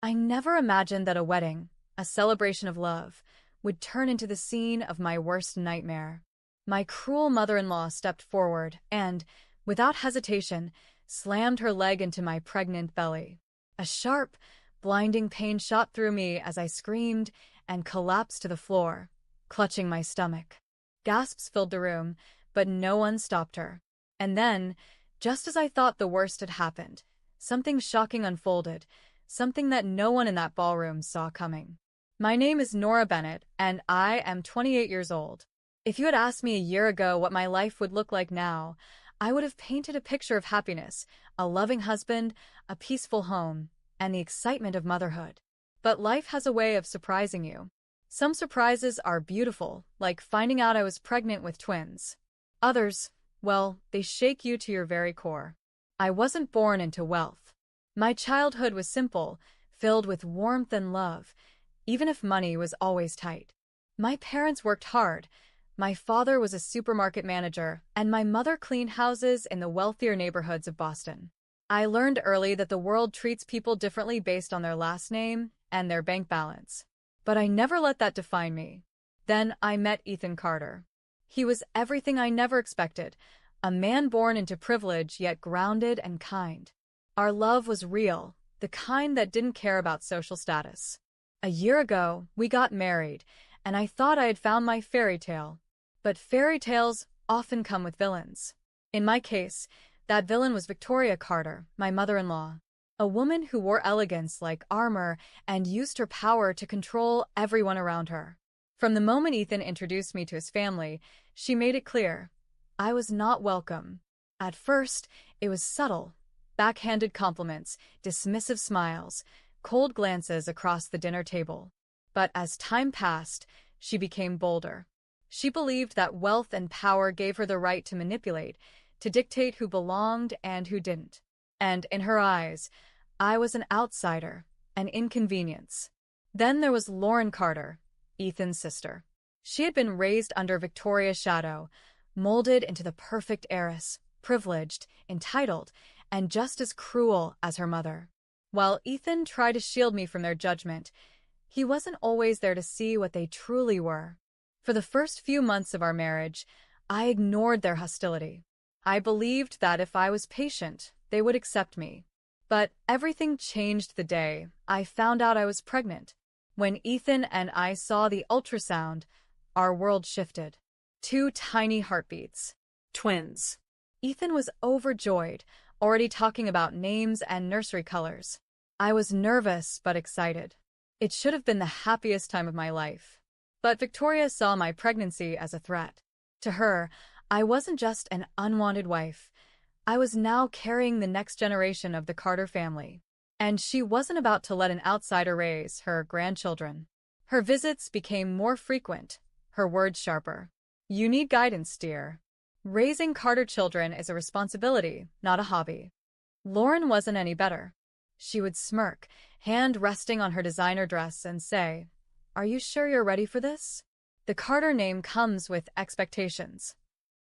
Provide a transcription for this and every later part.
I never imagined that a wedding, a celebration of love, would turn into the scene of my worst nightmare. My cruel mother-in-law stepped forward and, without hesitation, slammed her leg into my pregnant belly. A sharp, blinding pain shot through me as I screamed and collapsed to the floor, clutching my stomach. Gasps filled the room, but no one stopped her. And then, just as I thought the worst had happened, something shocking unfolded, something that no one in that ballroom saw coming. My name is Nora Bennett, and I am 28 years old. If you had asked me a year ago what my life would look like now, I would have painted a picture of happiness, a loving husband, a peaceful home, and the excitement of motherhood. But life has a way of surprising you. Some surprises are beautiful, like finding out I was pregnant with twins. Others, well, they shake you to your very core. I wasn't born into wealth. My childhood was simple, filled with warmth and love, even if money was always tight. My parents worked hard. My father was a supermarket manager, and my mother cleaned houses in the wealthier neighborhoods of Boston. I learned early that the world treats people differently based on their last name and their bank balance. But I never let that define me. Then I met Ethan Carter. He was everything I never expected, a man born into privilege yet grounded and kind. Our love was real, the kind that didn't care about social status. A year ago, we got married, and I thought I had found my fairy tale. But fairy tales often come with villains. In my case, that villain was Victoria Carter, my mother-in-law, a woman who wore elegance like armor and used her power to control everyone around her. From the moment Ethan introduced me to his family, she made it clear I was not welcome. At first, it was subtle, backhanded compliments, dismissive smiles, cold glances across the dinner table. But as time passed, she became bolder. She believed that wealth and power gave her the right to manipulate, to dictate who belonged and who didn't. And in her eyes, I was an outsider, an inconvenience. Then there was Lauren Carter, Ethan's sister. She had been raised under Victoria's shadow, molded into the perfect heiress, privileged, entitled, and just as cruel as her mother. While Ethan tried to shield me from their judgment, he wasn't always there to see what they truly were. For the first few months of our marriage, I ignored their hostility. I believed that if I was patient, they would accept me. But everything changed the day I found out I was pregnant. When Ethan and I saw the ultrasound, our world shifted. 2 tiny heartbeats. Twins. Ethan was overjoyed, already talking about names and nursery colors. I was nervous but excited. It should have been the happiest time of my life. But Victoria saw my pregnancy as a threat. To her, I wasn't just an unwanted wife. I was now carrying the next generation of the Carter family. And she wasn't about to let an outsider raise her grandchildren. Her visits became more frequent, her words sharper. You need guidance, dear. Raising Carter children is a responsibility, not a hobby. Lauren wasn't any better. She would smirk, hand resting on her designer dress, and say, "Are you sure you're ready for this?" The Carter name comes with expectations.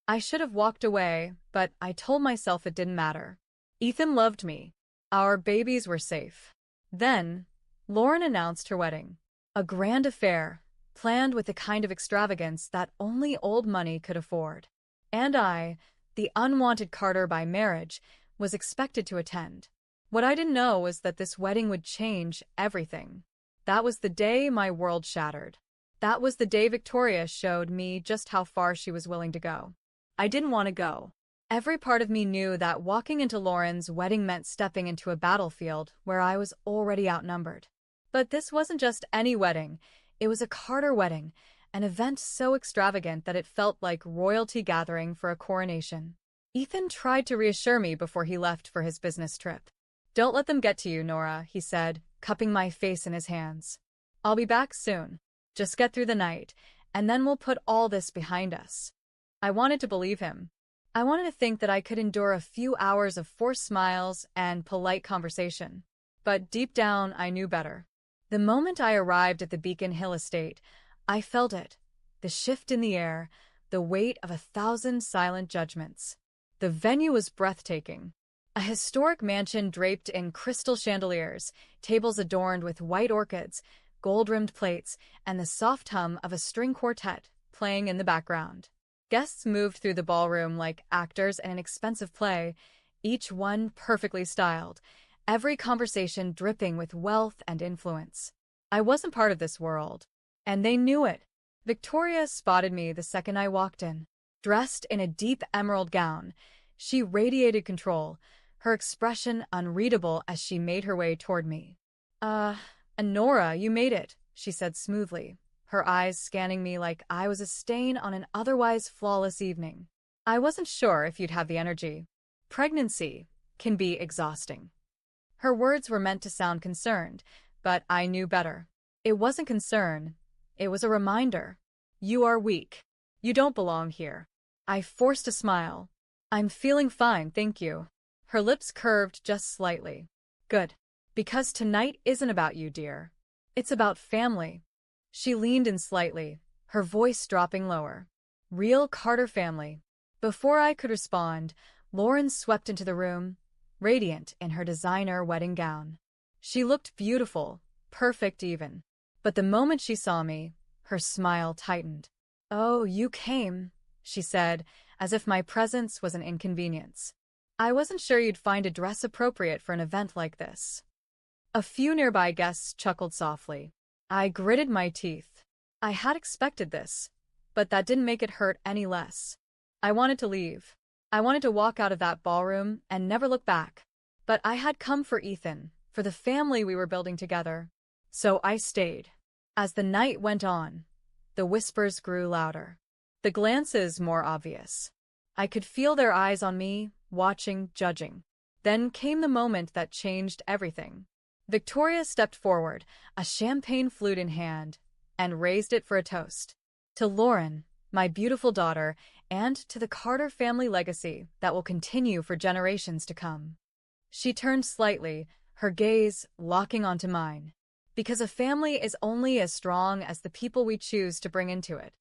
I should have walked away, but I told myself it didn't matter. Ethan loved me. Our babies were safe. Then, Lauren announced her wedding. A grand affair, planned with the kind of extravagance that only old money could afford. And I, the unwanted Carter by marriage, was expected to attend. What I didn't know was that this wedding would change everything. That was the day my world shattered. That was the day Victoria showed me just how far she was willing to go. I didn't want to go. Every part of me knew that walking into Lauren's wedding meant stepping into a battlefield where I was already outnumbered. But this wasn't just any wedding. It was a Carter wedding, an event so extravagant that it felt like royalty gathering for a coronation. Ethan tried to reassure me before he left for his business trip. "Don't let them get to you, Nora," he said, cupping my face in his hands. "I'll be back soon. Just get through the night, and then we'll put all this behind us." I wanted to believe him. I wanted to think that I could endure a few hours of forced smiles and polite conversation. But deep down, I knew better. The moment I arrived at the Beacon Hill estate, I felt it. The shift in the air, the weight of 1,000 silent judgments. The venue was breathtaking. A historic mansion draped in crystal chandeliers, tables adorned with white orchids, gold-rimmed plates, and the soft hum of a string quartet playing in the background. Guests moved through the ballroom like actors in an expensive play, each one perfectly styled, every conversation dripping with wealth and influence. I wasn't part of this world, and they knew it. Victoria spotted me the second I walked in. Dressed in a deep emerald gown, she radiated control, her expression unreadable as she made her way toward me. Nora, you made it," she said smoothly, her eyes scanning me like I was a stain on an otherwise flawless evening. "I wasn't sure if you'd have the energy. Pregnancy can be exhausting." Her words were meant to sound concerned, but I knew better. It wasn't concern, it was a reminder. "You are weak. You don't belong here." I forced a smile. "I'm feeling fine, thank you." Her lips curved just slightly. "Good. Because tonight isn't about you, dear. It's about family." She leaned in slightly, her voice dropping lower. "Real Carter family." Before I could respond, Lauren swept into the room, radiant in her designer wedding gown. She looked beautiful, perfect even. But the moment she saw me, her smile tightened. "Oh, you came," she said, as if my presence was an inconvenience. "I wasn't sure you'd find a dress appropriate for an event like this." A few nearby guests chuckled softly. I gritted my teeth. I had expected this, but that didn't make it hurt any less. I wanted to leave. I wanted to walk out of that ballroom and never look back. But I had come for Ethan, for the family we were building together. So I stayed. As the night went on, the whispers grew louder, the glances more obvious. I could feel their eyes on me, watching, judging. Then came the moment that changed everything. Victoria stepped forward, a champagne flute in hand, and raised it for a toast. "To Lauren, my beautiful daughter, and to the Carter family legacy that will continue for generations to come." She turned slightly, her gaze locking onto mine. Because a family is only as strong as the people we choose to bring into it.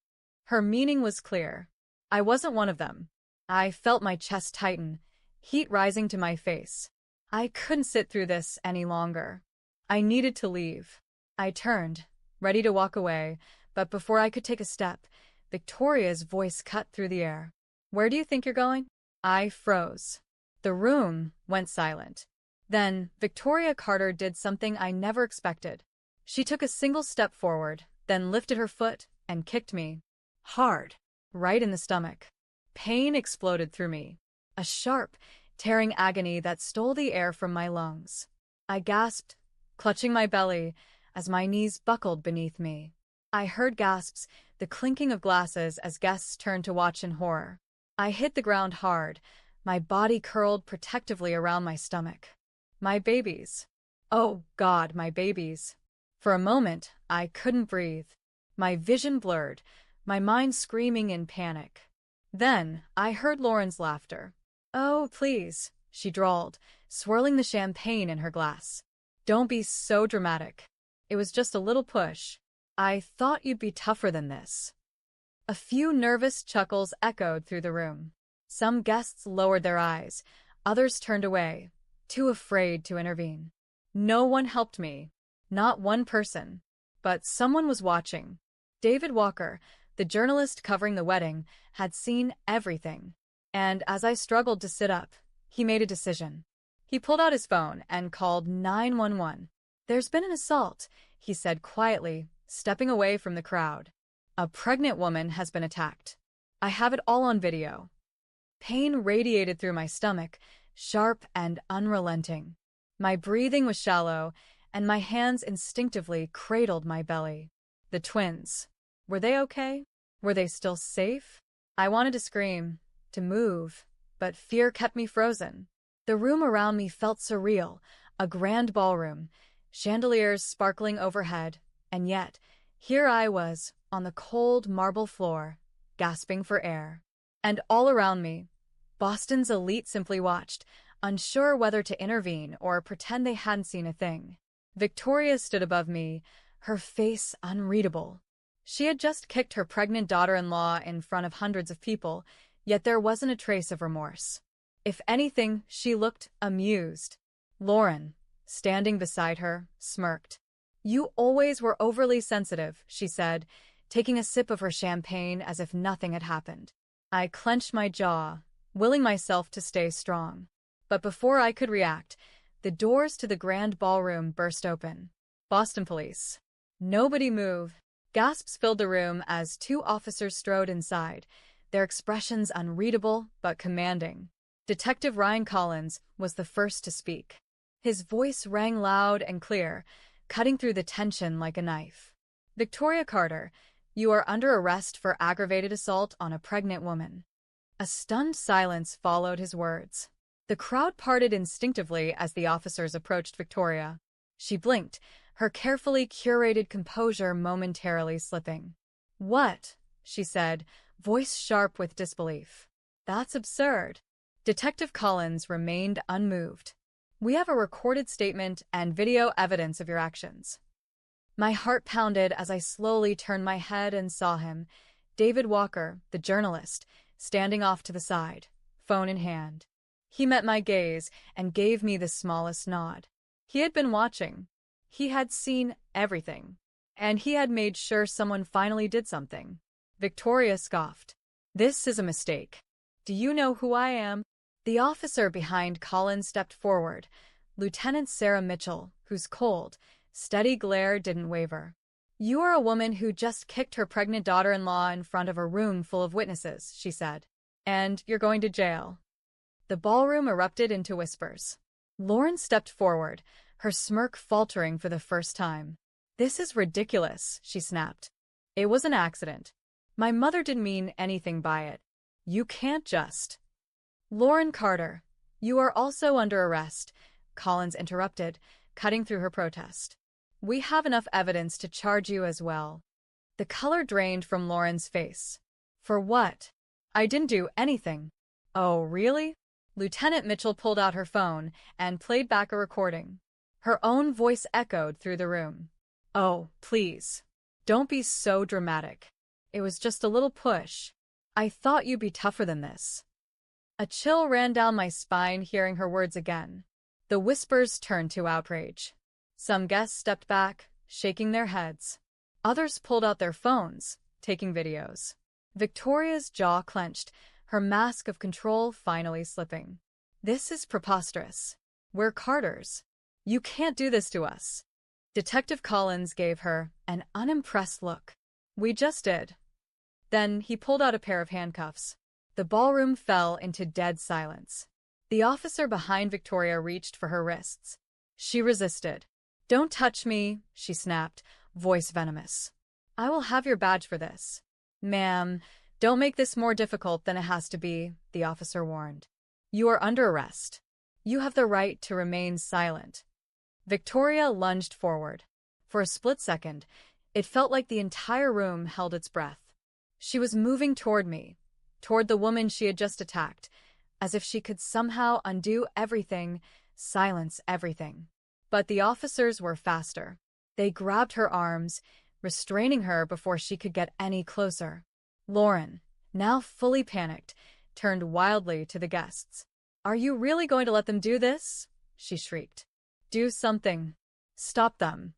Her meaning was clear. I wasn't one of them. I felt my chest tighten, heat rising to my face. I couldn't sit through this any longer. I needed to leave. I turned, ready to walk away, but before I could take a step, Victoria's voice cut through the air. "Where do you think you're going?" I froze. The room went silent. Then, Victoria Carter did something I never expected. She took a single step forward, then lifted her foot and kicked me. Hard. Right in the stomach. Pain exploded through me. A sharp, tearing agony that stole the air from my lungs. I gasped, clutching my belly, as my knees buckled beneath me. I heard gasps, the clinking of glasses as guests turned to watch in horror. I hit the ground hard, my body curled protectively around my stomach. My babies. Oh, God, my babies. For a moment, I couldn't breathe. My vision blurred, my mind screaming in panic. Then, I heard Lauren's laughter. "Oh, please," she drawled, swirling the champagne in her glass. "Don't be so dramatic. It was just a little push. I thought you'd be tougher than this." A few nervous chuckles echoed through the room. Some guests lowered their eyes, others turned away, too afraid to intervene. No one helped me. Not one person. But someone was watching. David Walker, the journalist covering the wedding, had seen everything. And as I struggled to sit up, he made a decision. He pulled out his phone and called 911. "There's been an assault," he said quietly, stepping away from the crowd. "A pregnant woman has been attacked. I have it all on video." Pain radiated through my stomach, sharp and unrelenting. My breathing was shallow, and my hands instinctively cradled my belly. The twins. Were they okay? Were they still safe? I wanted to scream, to move, but fear kept me frozen. The room around me felt surreal, a grand ballroom, chandeliers sparkling overhead, and yet, here I was, on the cold marble floor, gasping for air. And all around me, Boston's elite simply watched, unsure whether to intervene or pretend they hadn't seen a thing. Victoria stood above me, her face unreadable. She had just kicked her pregnant daughter-in-law in front of hundreds of people, yet there wasn't a trace of remorse. If anything, she looked amused. Lauren, standing beside her, smirked. "You always were overly sensitive," she said, taking a sip of her champagne as if nothing had happened. I clenched my jaw, willing myself to stay strong. But before I could react, the doors to the grand ballroom burst open. Boston Police. Nobody moved. Gasps filled the room as two officers strode inside, their expressions unreadable but commanding. Detective Ryan Collins was the first to speak. His voice rang loud and clear, cutting through the tension like a knife. "Victoria Carter, you are under arrest for aggravated assault on a pregnant woman." A stunned silence followed his words. The crowd parted instinctively as the officers approached Victoria. She blinked, her carefully curated composure momentarily slipping. "What?" she said, voice sharp with disbelief. "That's absurd." Detective Collins remained unmoved. "We have a recorded statement and video evidence of your actions." My heart pounded as I slowly turned my head and saw him, David Walker, the journalist, standing off to the side, phone in hand. He met my gaze and gave me the smallest nod. He had been watching. He had seen everything. And he had made sure someone finally did something. Victoria scoffed. "This is a mistake. Do you know who I am?" The officer behind Collins stepped forward, Lieutenant Sarah Mitchell, whose cold, steady glare didn't waver. "You are a woman who just kicked her pregnant daughter-in-law in front of a room full of witnesses," she said. "And you're going to jail." The ballroom erupted into whispers. Lauren stepped forward, her smirk faltering for the first time. "This is ridiculous," she snapped. "It was an accident. My mother didn't mean anything by it. You can't just—" "Lauren Carter, you are also under arrest," Collins interrupted, cutting through her protest. "We have enough evidence to charge you as well." The color drained from Lauren's face. "For what? I didn't do anything." "Oh, really?" Lieutenant Mitchell pulled out her phone and played back a recording. Her own voice echoed through the room. "Oh, please. Don't be so dramatic. It was just a little push. I thought you'd be tougher than this." A chill ran down my spine hearing her words again. The whispers turned to outrage. Some guests stepped back, shaking their heads. Others pulled out their phones, taking videos. Victoria's jaw clenched, her mask of control finally slipping. "This is preposterous. We're Carters. You can't do this to us." Detective Collins gave her an unimpressed look. "We just did." Then he pulled out a pair of handcuffs. The ballroom fell into dead silence. The officer behind Victoria reached for her wrists. She resisted. "Don't touch me," she snapped, voice venomous. "I will have your badge for this." "Ma'am, don't make this more difficult than it has to be," the officer warned. "You are under arrest. You have the right to remain silent." Victoria lunged forward. For a split second, it felt like the entire room held its breath. She was moving toward me, toward the woman she had just attacked, as if she could somehow undo everything, silence everything. But the officers were faster. They grabbed her arms, restraining her before she could get any closer. Lauren, now fully panicked, turned wildly to the guests. "Are you really going to let them do this?" she shrieked. "Do something. Stop them."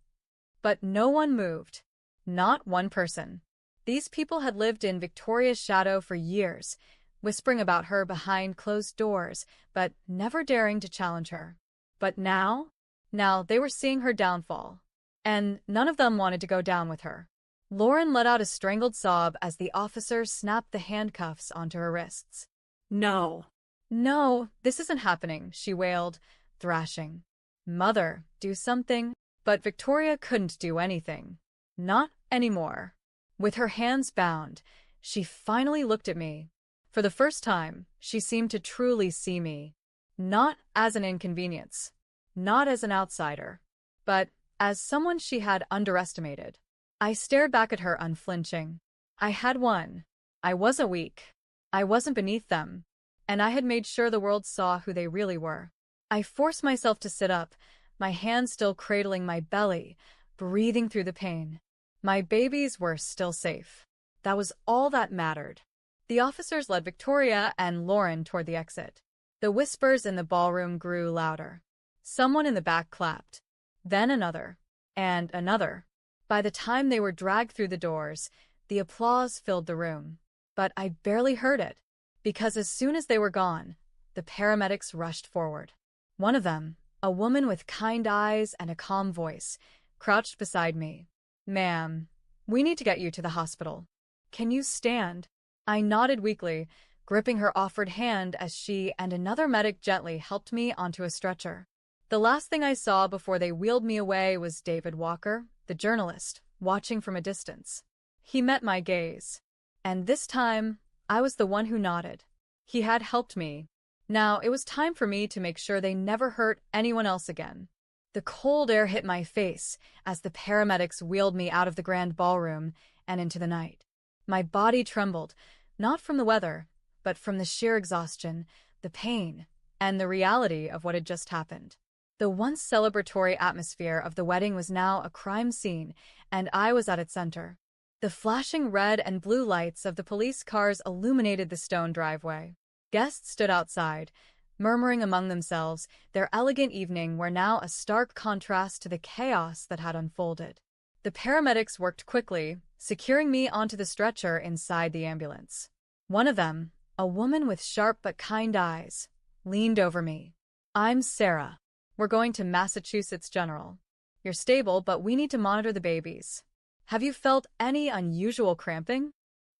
But no one moved. Not one person. These people had lived in Victoria's shadow for years, whispering about her behind closed doors, but never daring to challenge her. But now they were seeing her downfall. And none of them wanted to go down with her. Lauren let out a strangled sob as the officer snapped the handcuffs onto her wrists. "No. No, this isn't happening," she wailed, thrashing. "Mother, do something." But Victoria couldn't do anything. Not anymore. With her hands bound, she finally looked at me. For the first time, she seemed to truly see me. Not as an inconvenience. Not as an outsider. But as someone she had underestimated. I stared back at her unflinching. I had won. I wasn't weak. I wasn't beneath them. And I had made sure the world saw who they really were. I forced myself to sit up, my hand still cradling my belly, breathing through the pain. My babies were still safe. That was all that mattered. The officers led Victoria and Lauren toward the exit. The whispers in the ballroom grew louder. Someone in the back clapped. Then another. And another. By the time they were dragged through the doors, the applause filled the room. But I barely heard it, because as soon as they were gone, the paramedics rushed forward. One of them, a woman with kind eyes and a calm voice, crouched beside me. "Ma'am, we need to get you to the hospital. Can you stand?" I nodded weakly, gripping her offered hand as she and another medic gently helped me onto a stretcher. The last thing I saw before they wheeled me away was David Walker, the journalist, watching from a distance. He met my gaze. And this time, I was the one who nodded. He had helped me. Now it was time for me to make sure they never hurt anyone else again. The cold air hit my face as the paramedics wheeled me out of the grand ballroom and into the night. My body trembled, not from the weather, but from the sheer exhaustion, the pain, and the reality of what had just happened. The once celebratory atmosphere of the wedding was now a crime scene, and I was at its center. The flashing red and blue lights of the police cars illuminated the stone driveway. Guests stood outside, murmuring among themselves. Their elegant evening were now a stark contrast to the chaos that had unfolded. The paramedics worked quickly, securing me onto the stretcher inside the ambulance. One of them, a woman with sharp but kind eyes, leaned over me. "I'm Sarah. We're going to Massachusetts General. You're stable, but we need to monitor the babies. Have you felt any unusual cramping?"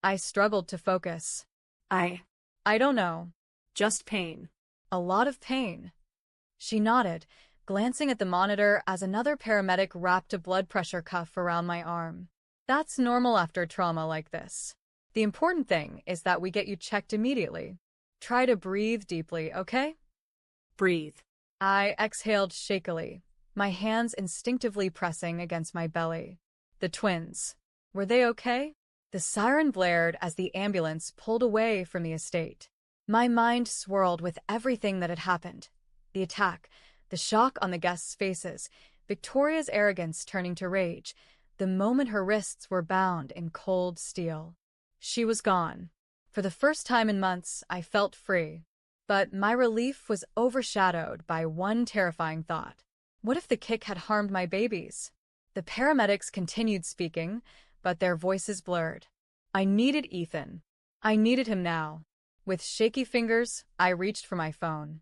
I struggled to focus. I don't know. Just pain. A lot of pain. She nodded, glancing at the monitor as another paramedic wrapped a blood pressure cuff around my arm. "That's normal after trauma like this. The important thing is that we get you checked immediately. Try to breathe deeply, okay?" Breathe. I exhaled shakily, my hands instinctively pressing against my belly. The twins. Were they okay? The siren blared as the ambulance pulled away from the estate. My mind swirled with everything that had happened. The attack, the shock on the guests' faces, Victoria's arrogance turning to rage, the moment her wrists were bound in cold steel. She was gone. For the first time in months, I felt free. But my relief was overshadowed by one terrifying thought. What if the kick had harmed my babies? The paramedics continued speaking, but their voices blurred. I needed Ethan. I needed him now. With shaky fingers, I reached for my phone.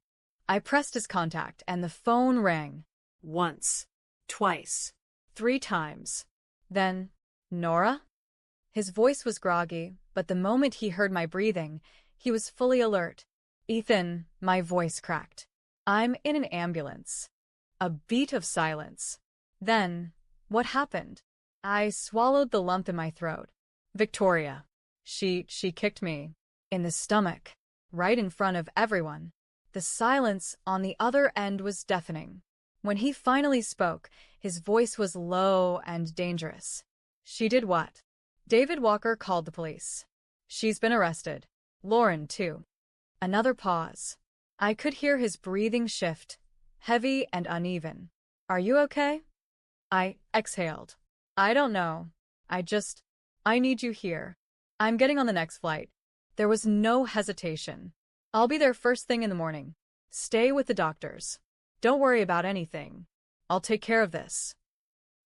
I pressed his contact, and the phone rang. Once. Twice. 3 times. Then, "Nora?" His voice was groggy, but the moment he heard my breathing, he was fully alert. "Ethan," my voice cracked. "I'm in an ambulance." A beat of silence. Then, what happened? I swallowed the lump in my throat. Victoria. She kicked me. In the stomach. Right in front of everyone. The silence on the other end was deafening. When he finally spoke, his voice was low and dangerous. "She did what?" "David Walker called the police. She's been arrested. Lauren, too." Another pause. I could hear his breathing shift, heavy and uneven. "Are you okay?" I exhaled. "I don't know. I need you here. I'm getting on the next flight." There was no hesitation. "I'll be there first thing in the morning. Stay with the doctors. Don't worry about anything. I'll take care of this."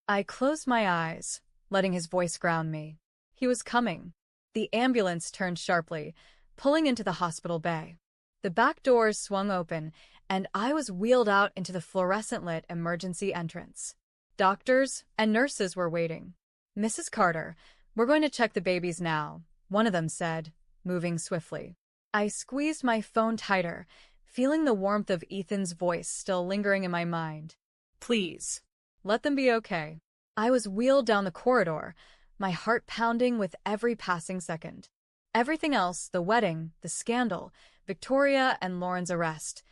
I closed my eyes, letting his voice ground me. He was coming. The ambulance turned sharply, pulling into the hospital bay. The back doors swung open, and I was wheeled out into the fluorescent-lit emergency entrance. Doctors and nurses were waiting. "Mrs. Carter, we're going to check the babies now," one of them said, moving swiftly. I squeezed my phone tighter, feeling the warmth of Ethan's voice still lingering in my mind. "Please. Let them be okay." I was wheeled down the corridor, my heart pounding with every passing second. Everything else, the wedding, the scandal, Victoria and Lauren's arrest,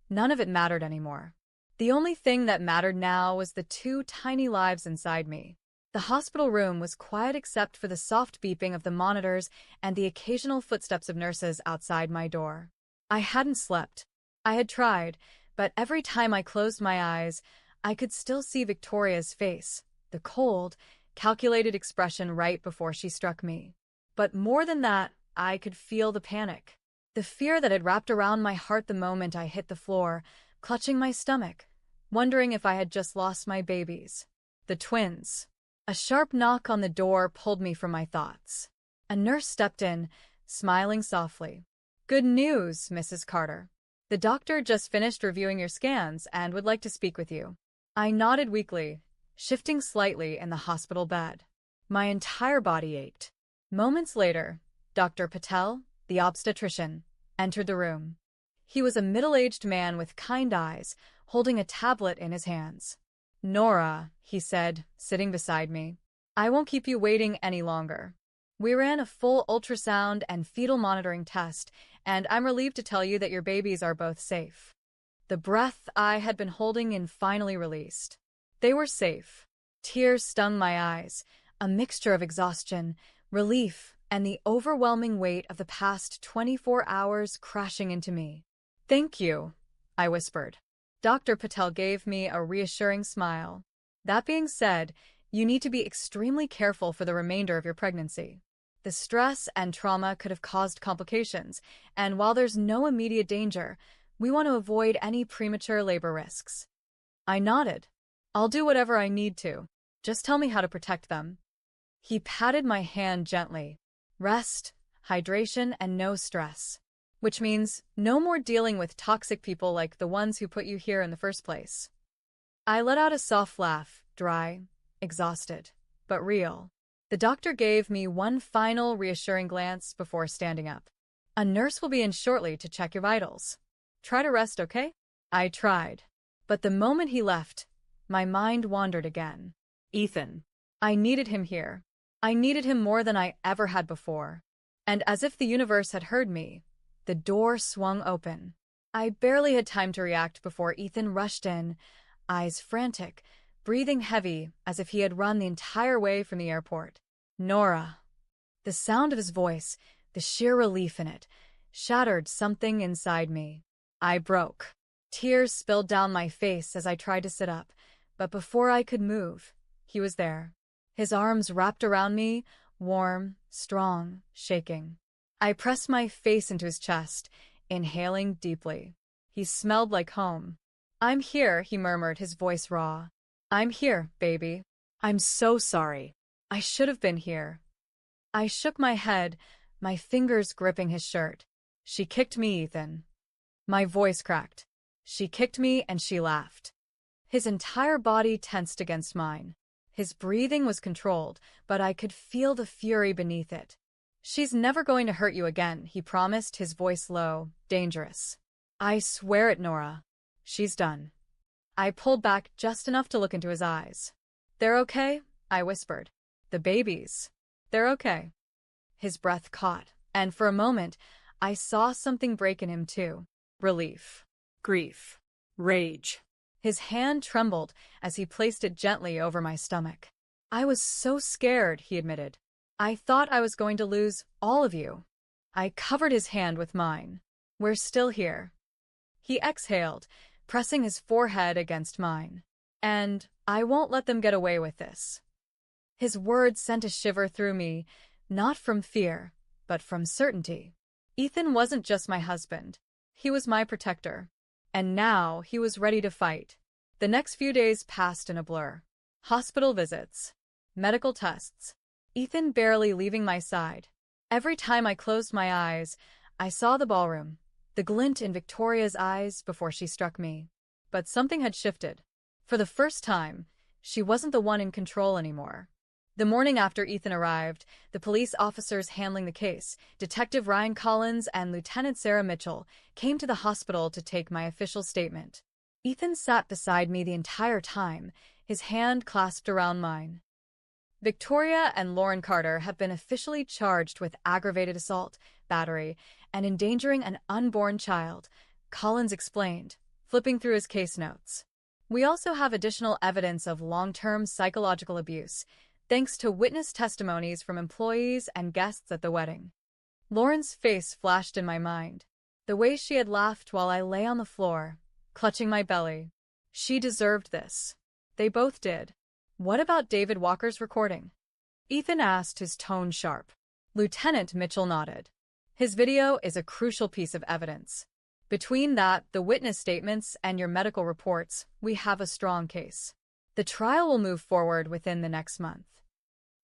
none of it mattered anymore. The only thing that mattered now was the 2 tiny lives inside me. The hospital room was quiet except for the soft beeping of the monitors and the occasional footsteps of nurses outside my door. I hadn't slept. I had tried, but every time I closed my eyes, I could still see Victoria's face, the cold, calculated expression right before she struck me. But more than that, I could feel the panic. The fear that had wrapped around my heart the moment I hit the floor, clutching my stomach, wondering if I had just lost my babies. The twins. A sharp knock on the door pulled me from my thoughts. A nurse stepped in, smiling softly. "Good news, Mrs. Carter. The doctor just finished reviewing your scans and would like to speak with you." I nodded weakly, shifting slightly in the hospital bed. My entire body ached. Moments later, Dr. Patel, the obstetrician, entered the room. He was a middle-aged man with kind eyes, holding a tablet in his hands. "Nora," he said, sitting beside me, "I won't keep you waiting any longer. We ran a full ultrasound and fetal monitoring test, and I'm relieved to tell you that your babies are both safe." The breath I had been holding in finally released. They were safe. Tears stung my eyes, a mixture of exhaustion, relief, and the overwhelming weight of the past 24 hours crashing into me. "Thank you," I whispered. Dr. Patel gave me a reassuring smile. "That being said, you need to be extremely careful for the remainder of your pregnancy. The stress and trauma could have caused complications, and while there's no immediate danger, we want to avoid any premature labor risks." I nodded. "I'll do whatever I need to. Just tell me how to protect them." He patted my hand gently. "Rest, hydration, and no stress. Which means no more dealing with toxic people like the ones who put you here in the first place." I let out a soft laugh, dry, exhausted, but real. The doctor gave me one final reassuring glance before standing up. "A nurse will be in shortly to check your vitals. Try to rest, okay?" I tried. But the moment he left, my mind wandered again. Ethan. I needed him here. I needed him more than I ever had before. And as if the universe had heard me, the door swung open. I barely had time to react before Ethan rushed in, eyes frantic, breathing heavy as if he had run the entire way from the airport. "Nora." The sound of his voice, the sheer relief in it, shattered something inside me. I broke. Tears spilled down my face as I tried to sit up, but before I could move, he was there. His arms wrapped around me, warm, strong, shaking. I pressed my face into his chest, inhaling deeply. He smelled like home. "I'm here," he murmured, his voice raw. "I'm here, baby. I'm so sorry. I should have been here." I shook my head, my fingers gripping his shirt. "She kicked me, Ethan." My voice cracked. "She kicked me and she laughed." His entire body tensed against mine. His breathing was controlled, but I could feel the fury beneath it. "She's never going to hurt you again," he promised, his voice low, dangerous. "I swear it, Nora. She's done." I pulled back just enough to look into his eyes. "They're okay?" I whispered. "The babies. They're okay." His breath caught, and for a moment, I saw something break in him too. Relief. Grief. Rage. His hand trembled as he placed it gently over my stomach. "I was so scared," he admitted. "I thought I was going to lose all of you." I covered his hand with mine. "We're still here." He exhaled, pressing his forehead against mine. "And I won't let them get away with this." His words sent a shiver through me, not from fear, but from certainty. Ethan wasn't just my husband. He was my protector. And now he was ready to fight. The next few days passed in a blur. Hospital visits. Medical tests. Ethan barely leaving my side. Every time I closed my eyes, I saw the ballroom, the glint in Victoria's eyes before she struck me. But something had shifted. For the first time, she wasn't the one in control anymore. The morning after Ethan arrived, the police officers handling the case, Detective Ryan Collins and Lieutenant Sarah Mitchell, came to the hospital to take my official statement. Ethan sat beside me the entire time, his hand clasped around mine. "Victoria and Lauren Carter have been officially charged with aggravated assault, battery, and endangering an unborn child," Collins explained, flipping through his case notes. "We also have additional evidence of long-term psychological abuse, thanks to witness testimonies from employees and guests at the wedding." Lauren's face flashed in my mind. The way she had laughed while I lay on the floor, clutching my belly. She deserved this. They both did. "What about David Walker's recording?" Ethan asked, his tone sharp. Lieutenant Mitchell nodded. His video is a crucial piece of evidence. Between that, the witness statements, and your medical reports, we have a strong case. The trial will move forward within the next month.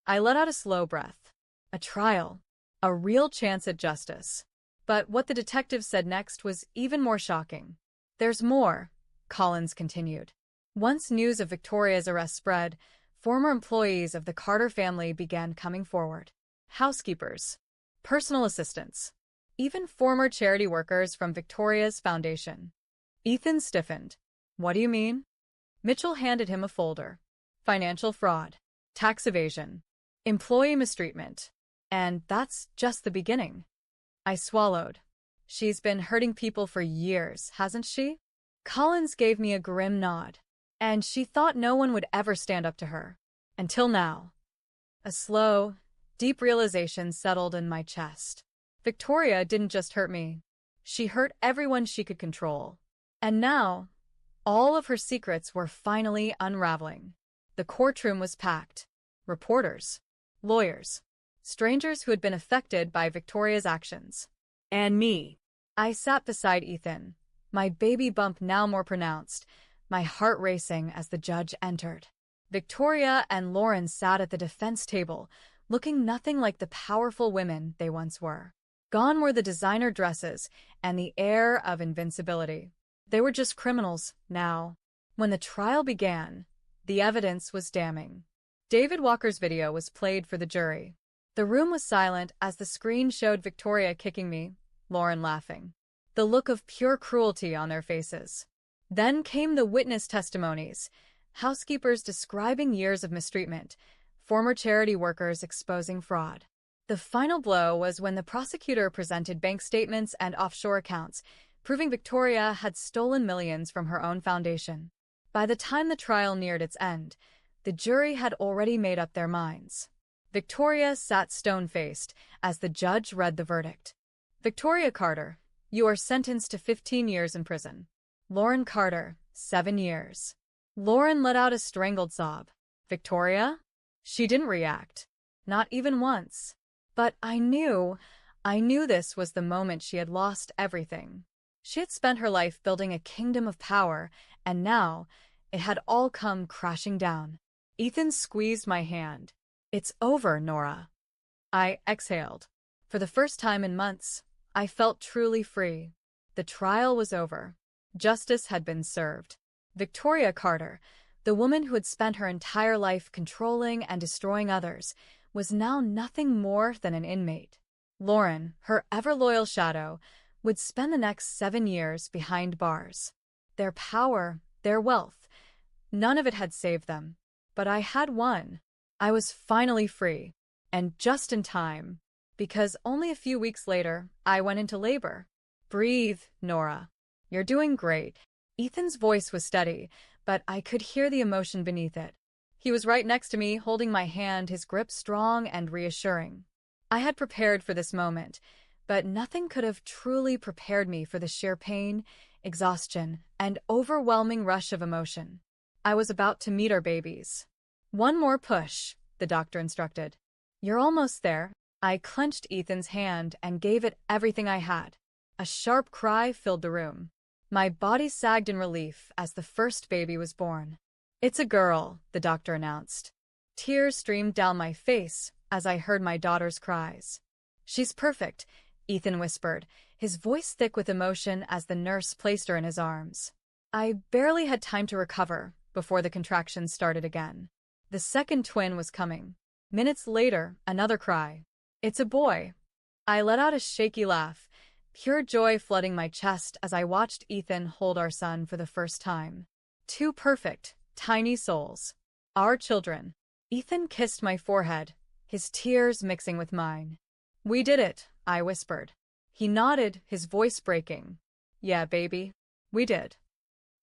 I let out a slow breath. A trial. A real chance at justice. But what the detective said next was even more shocking. There's more, Collins continued. Once news of Victoria's arrest spread, former employees of the Carter family began coming forward. Housekeepers, personal assistants, even former charity workers from Victoria's foundation. Ethan stiffened. What do you mean? Mitchell handed him a folder. Financial fraud, tax evasion, employee mistreatment. And that's just the beginning. I swallowed. She's been hurting people for years, hasn't she? Collins gave me a grim nod. And she thought no one would ever stand up to her. Until now. A slow, deep realization settled in my chest. Victoria didn't just hurt me. She hurt everyone she could control. And now, all of her secrets were finally unraveling. The courtroom was packed. Reporters, lawyers, strangers who had been affected by Victoria's actions. And me. I sat beside Ethan, my baby bump now more pronounced, my heart racing as the judge entered. Victoria and Lauren sat at the defense table, looking nothing like the powerful women they once were. Gone were the designer dresses and the air of invincibility. They were just criminals now. When the trial began, the evidence was damning. David Walker's video was played for the jury. The room was silent as the screen showed Victoria kicking me, Lauren laughing. The look of pure cruelty on their faces. Then came the witness testimonies, housekeepers describing years of mistreatment, former charity workers exposing fraud. The final blow was when the prosecutor presented bank statements and offshore accounts, proving Victoria had stolen millions from her own foundation. By the time the trial neared its end, the jury had already made up their minds. Victoria sat stone-faced as the judge read the verdict. Victoria Carter, you are sentenced to 15 years in prison. Lauren Carter, 7 years. Lauren let out a strangled sob. Victoria? She didn't react. Not even once. But I knew this was the moment she had lost everything. She had spent her life building a kingdom of power, and now it had all come crashing down. Ethan squeezed my hand. It's over, Nora. I exhaled. For the first time in months, I felt truly free. The trial was over. Justice had been served. Victoria Carter, the woman who had spent her entire life controlling and destroying others, was now nothing more than an inmate. Lauren, her ever-loyal shadow, would spend the next 7 years behind bars. Their power, their wealth, none of it had saved them. But I had won. I was finally free. And just in time. Because only a few weeks later, I went into labor. Breathe, Nora. You're doing great. Ethan's voice was steady, but I could hear the emotion beneath it. He was right next to me, holding my hand, his grip strong and reassuring. I had prepared for this moment, but nothing could have truly prepared me for the sheer pain, exhaustion, and overwhelming rush of emotion. I was about to meet our babies. One more push, the doctor instructed. You're almost there. I clenched Ethan's hand and gave it everything I had. A sharp cry filled the room. My body sagged in relief as the first baby was born. It's a girl, the doctor announced. Tears streamed down my face as I heard my daughter's cries. She's perfect, Ethan whispered, his voice thick with emotion as the nurse placed her in his arms. I barely had time to recover before the contractions started again. The second twin was coming. Minutes later, another cry. It's a boy. I let out a shaky laugh, pure joy flooding my chest as I watched Ethan hold our son for the first time. 2 perfect, tiny souls. Our children. Ethan kissed my forehead, his tears mixing with mine. We did it, I whispered. He nodded, his voice breaking. Yeah, baby. We did.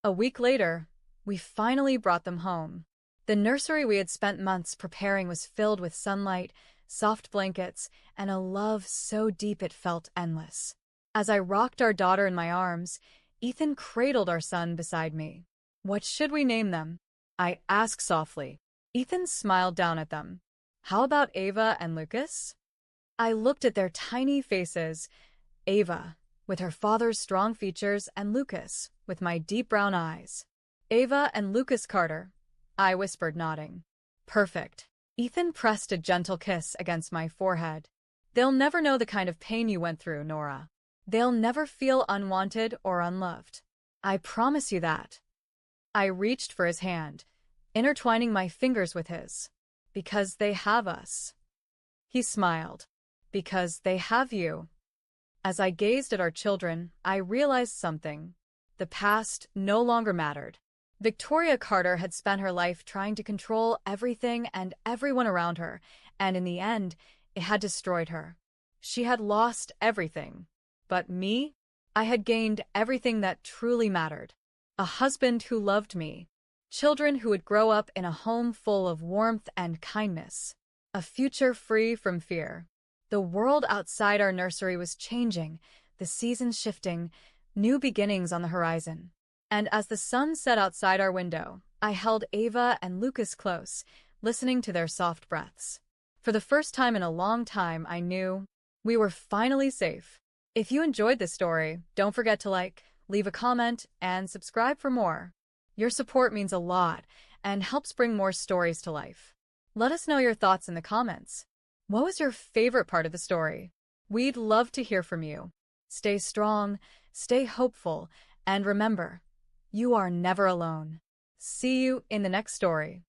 A week later, we finally brought them home. The nursery we had spent months preparing was filled with sunlight, soft blankets, and a love so deep it felt endless. As I rocked our daughter in my arms, Ethan cradled our son beside me. What should we name them? I asked softly. Ethan smiled down at them. How about Ava and Lucas? I looked at their tiny faces, Ava, with her father's strong features, and Lucas, with my deep brown eyes. Ava and Lucas Carter, I whispered, nodding. Perfect. Ethan pressed a gentle kiss against my forehead. They'll never know the kind of pain you went through, Nora. They'll never feel unwanted or unloved. I promise you that. I reached for his hand, intertwining my fingers with his. Because they have us. He smiled. Because they have you. As I gazed at our children, I realized something. The past no longer mattered. Victoria Carter had spent her life trying to control everything and everyone around her, and in the end, it had destroyed her. She had lost everything. But me? I had gained everything that truly mattered. A husband who loved me. Children who would grow up in a home full of warmth and kindness. A future free from fear. The world outside our nursery was changing, the seasons shifting, new beginnings on the horizon. And as the sun set outside our window, I held Ava and Lucas close, listening to their soft breaths. For the first time in a long time, I knew we were finally safe. If you enjoyed this story, don't forget to like, leave a comment, and subscribe for more. Your support means a lot and helps bring more stories to life. Let us know your thoughts in the comments. What was your favorite part of the story? We'd love to hear from you. Stay strong, stay hopeful, and remember, you are never alone. See you in the next story.